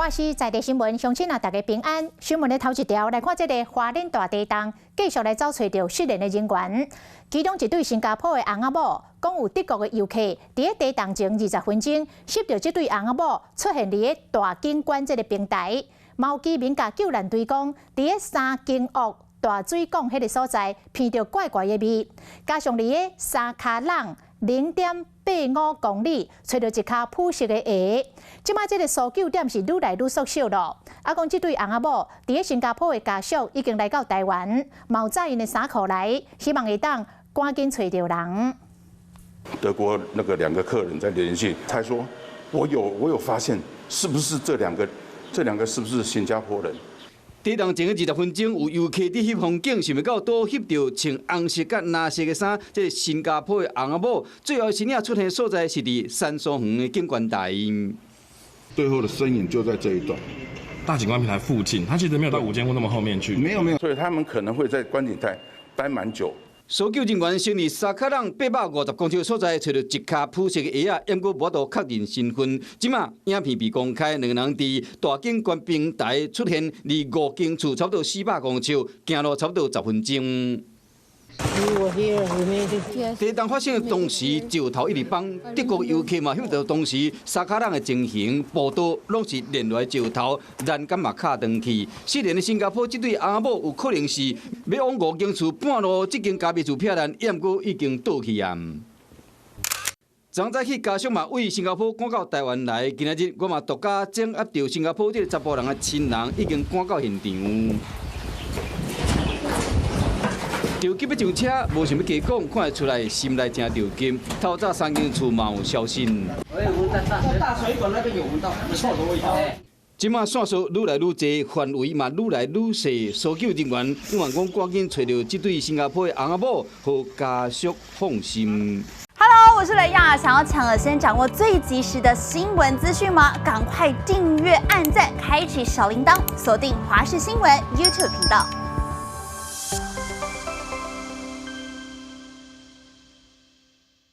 华视在地新闻，相信大家平安。新闻的头一条来看，这个花莲大地震，继续来找找到失联的人员。其中一对新加坡的翁仔某，讲有德国的游客，伫地震前20分钟，摄到这对翁仔某出现伫大景观这个平台。毛居民甲救援队讲，伫三经屋大水港迄个所在，闻到怪怪的味，加上伫三卡浪0.85公里，找到一卡腐蚀的鞋。即摆这个搜救点是愈来愈缩小咯。讲这对翁仔某伫新加坡的家属已经来到台湾，mau载因的衫裤来，希望会当赶紧找到人。德国那个2个客人在联系，他说我有发现，是不是这两个是不是新加坡人？地震前20分钟，有游客伫翕风景，想要到倒翕到穿红色甲蓝色的衫，这新加坡的翁仔某，最后身影出现所在是伫三松园的景观台。最后的身影就在这一段大景观平台附近，他其实没有到5间屋那么后面去。没有，所以他们可能会在观景台待蛮久。搜救人员先伫沙卡浪850公尺所在找到一卡腐蚀的鞋仔，因过无法确认身份。即马影片被公开，2个人伫大景观平台出现，离5间厝差不多400公尺，行路差不多10分钟。地震发生的同时，石头一直放，德国游客嘛翕到当时沙卡浪的情形，报道拢是连来石头，栏杆嘛卡断去。失联的新加坡这对翁仔某有可能是要往5间厝半路，这间家己厝撇烂，不过已经倒去啊。昨早起家属嘛为新加坡赶到台湾来，今仔日我嘛独家掌握到新加坡这个查甫人的亲人已经赶到现场。着急要上车，无想要加讲，看得出来心内真着急。透早3间厝嘛有消息。大水管那边有闻到臭的味道。即马线索愈来愈济，范围嘛愈来愈细。搜救人员希望讲赶紧找到这对新加坡的翁仔某，和家属放心。Hello， 我是雷亚，想要抢而先掌握最及时的新闻资讯吗？赶快订阅、按赞、开启小铃铛，锁定华视新闻 YouTube 频道。